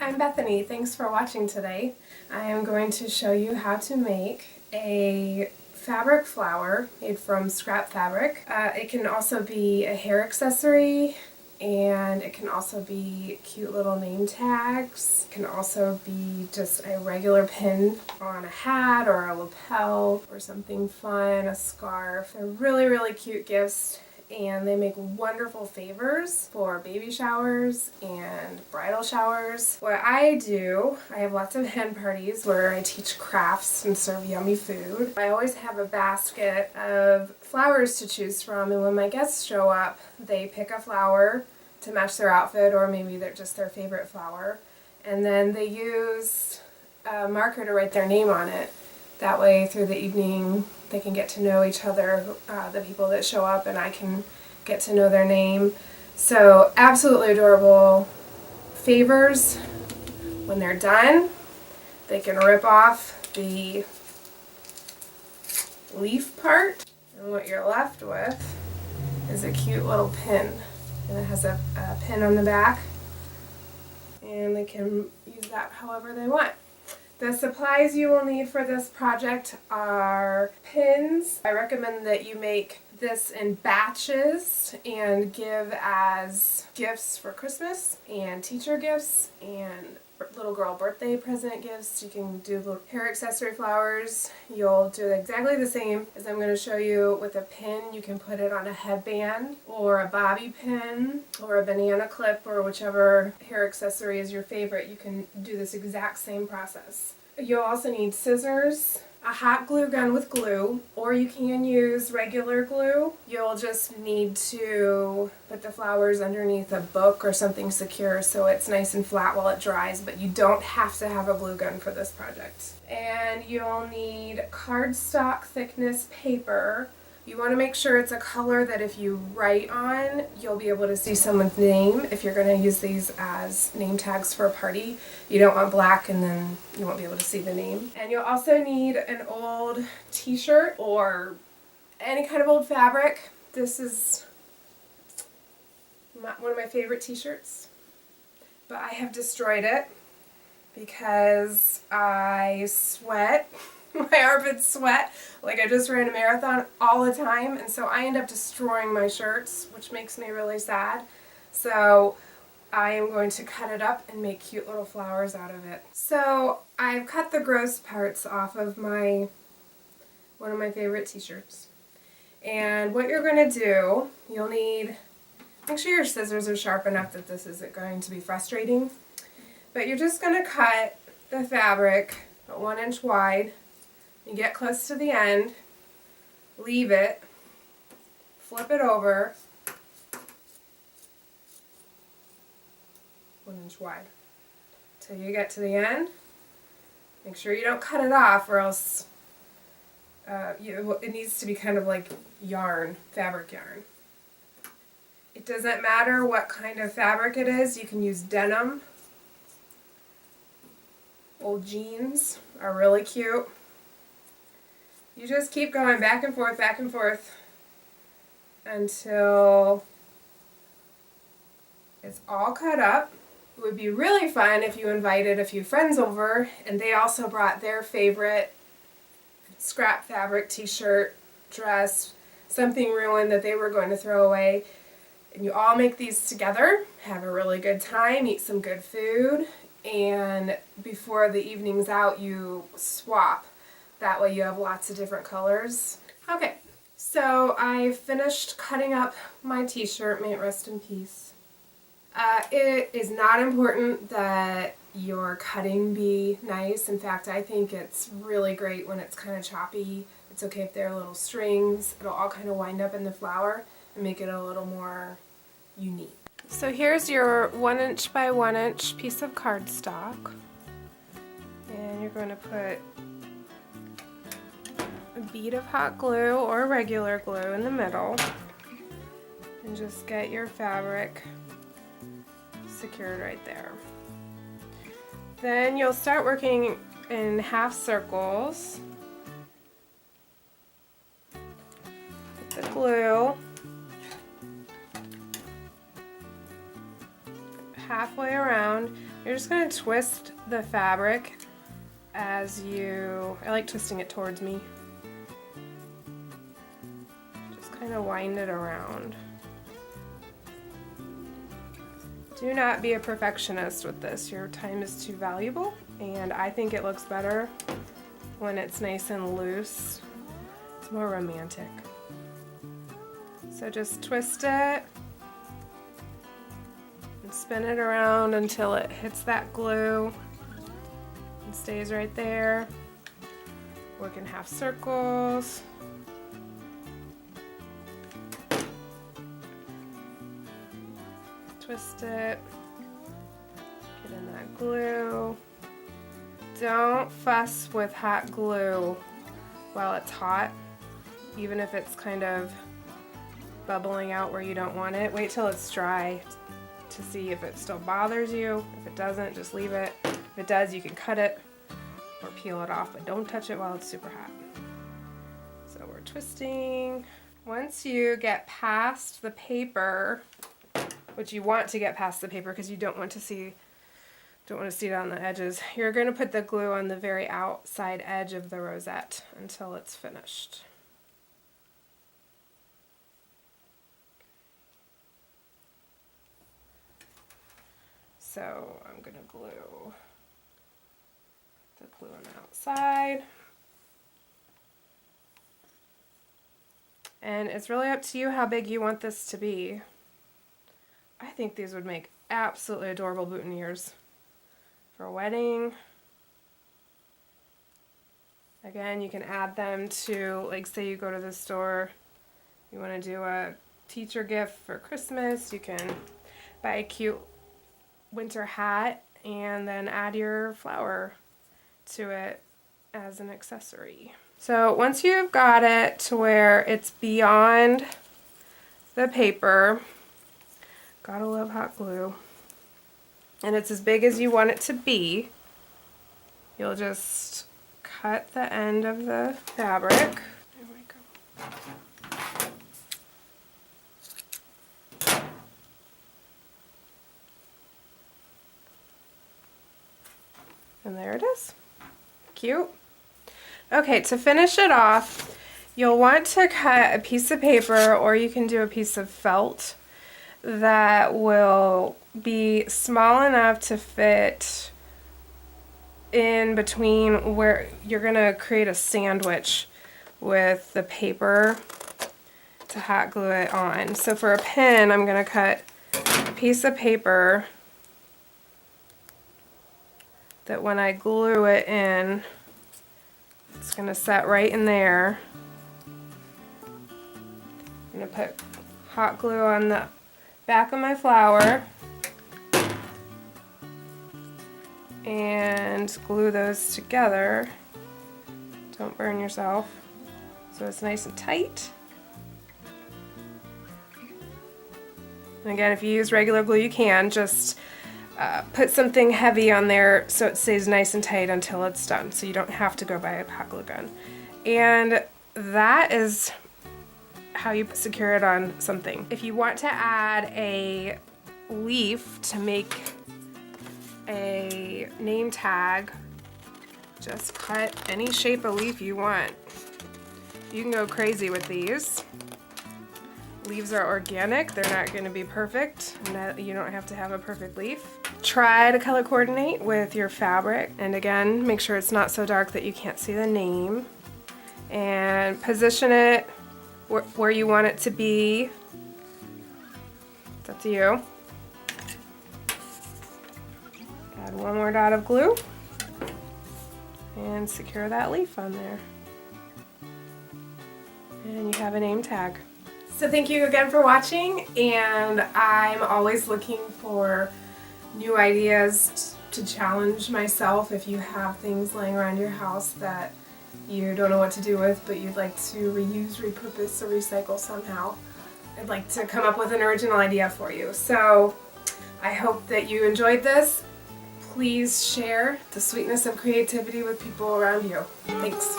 I'm Bethany. Thanks for watching today. I am going to show you how to make a fabric flower made from scrap fabric. It can also be a hair accessory, and it can also be cute little name tags. It can also be just a regular pin on a hat or a lapel or something fun, a scarf. They're really cute gifts, and they make wonderful favors for baby showers and bridal showers. What I do, I have lots of hen parties where I teach crafts and serve yummy food. I always have a basket of flowers to choose from, and when my guests show up, they pick a flower to match their outfit, or maybe they're just their favorite flower, and then they use a marker to write their name on it. That way, through the evening, they can get to know each other, the people that show up, and I can get to know their name. So, absolutely adorable favors. When they're done, they can rip off the leaf part, and what you're left with is a cute little pin. And it has a pin on the back, and they can use that however they want. The supplies you will need for this project are pins. I recommend that you make this in batches and give as gifts for Christmas and teacher gifts and little girl birthday present gifts. You can do little hair accessory flowers. You'll do exactly the same as I'm going to show you with a pin. You can put it on a headband or a bobby pin or a banana clip, or whichever hair accessory is your favorite. You can do this exact same process. You'll also need scissors, a hot glue gun with glue, or you can use regular glue. You'll just need to put the flowers underneath a book or something secure so it's nice and flat while it dries, but you don't have to have a glue gun for this project. And you'll need cardstock thickness paper. You want to make sure it's a color that if you write on, you'll be able to see someone's name if you're going to use these as name tags for a party. You don't want black and then you won't be able to see the name. And you'll also need an old t-shirt or any kind of old fabric. This is one of my favorite t-shirts, but I have destroyed it because I sweat. My armpits sweat like I just ran a marathon all the time, and so I end up destroying my shirts, which makes me really sad. So I am going to cut it up and make cute little flowers out of it. So I've cut the gross parts off of one of my favorite t-shirts. And what you're going to do, you'll need, make sure your scissors are sharp enough that this isn't going to be frustrating. But you're just going to cut the fabric about 1 inch wide. You get close to the end, leave it, flip it over, 1 inch wide, till you get to the end. Make sure you don't cut it off, or else it needs to be kind of like yarn, fabric yarn. It doesn't matter what kind of fabric it is. You can use denim. Old jeans are really cute. You just keep going back and forth until it's all cut up. It would be really fun if you invited a few friends over and they also brought their favorite scrap fabric t-shirt, dress, something ruined that they were going to throw away. And you all make these together, have a really good time, eat some good food, and before the evening's out you swap. That way you have lots of different colors. Okay, so I finished cutting up my t-shirt. May it rest in peace. It is not important that your cutting be nice. In fact, I think it's really great when it's kind of choppy. It's okay if there are little strings. It'll all kind of wind up in the flower and make it a little more unique. So here's your 1 inch by 1 inch piece of cardstock. And you're going to put a bead of hot glue or regular glue in the middle, and just get your fabric secured right there. Then you'll start working in half circles with the glue. halfway around. You're just going to twist the fabric as you, I like twisting it towards me. Just kind of wind it around. Do not be a perfectionist with this. Your time is too valuable, and I think it looks better when it's nice and loose. It's more romantic. So just twist it and spin it around until it hits that glue and stays right there. Work in half circles. Twist it, get in that glue. Don't fuss with hot glue while it's hot, even if it's kind of bubbling out where you don't want it. Wait till it's dry to see if it still bothers you. If it doesn't, just leave it. If it does, you can cut it or peel it off, but don't touch it while it's super hot. So we're twisting. Once you get past the paper, which you want to get past the paper because you don't want to see it on the edges, you're going to put the glue on the very outside edge of the rosette until it's finished. So I'm going to glue the glue on the outside. And it's really up to you how big you want this to be. I think these would make absolutely adorable boutonnieres for a wedding. Again, you can add them to, like, say you go to the store, you want to do a teacher gift for Christmas, you can buy a cute winter hat and then add your flower to it as an accessory. So once you've got it to where it's beyond the paper, gotta love hot glue, and it's as big as you want it to be, you'll just cut the end of the fabric. There we go. And there it is. Cute. Okay, to finish it off, you'll want to cut a piece of paper, or you can do a piece of felt that will be small enough to fit in between where you're going to create a sandwich with the paper to hot glue it on. So for a pin, I'm going to cut a piece of paper that when I glue it in, it's going to set right in there. I'm going to put hot glue on the back of my flower and glue those together. Don't burn yourself. So it's nice and tight. And again, if you use regular glue, you can just put something heavy on there so it stays nice and tight until it's done, so you don't have to go buy a hot glue gun. And that is how you secure it on something. If you want to add a leaf to make a name tag, just cut any shape of leaf you want. You can go crazy with these. Leaves are organic, they're not going to be perfect, and you don't have to have a perfect leaf. Try to color coordinate with your fabric, and again, make sure it's not so dark that you can't see the name, and position it where you want it to be. It's up to you. Add one more dot of glue and secure that leaf on there, and you have a name tag. So thank you again for watching, and I'm always looking for new ideas to challenge myself. If you have things laying around your house that you don't know what to do with, but you'd like to reuse, repurpose, or recycle somehow, I'd like to come up with an original idea for you. So I hope that you enjoyed this. Please share the sweetness of creativity with people around you. Thanks.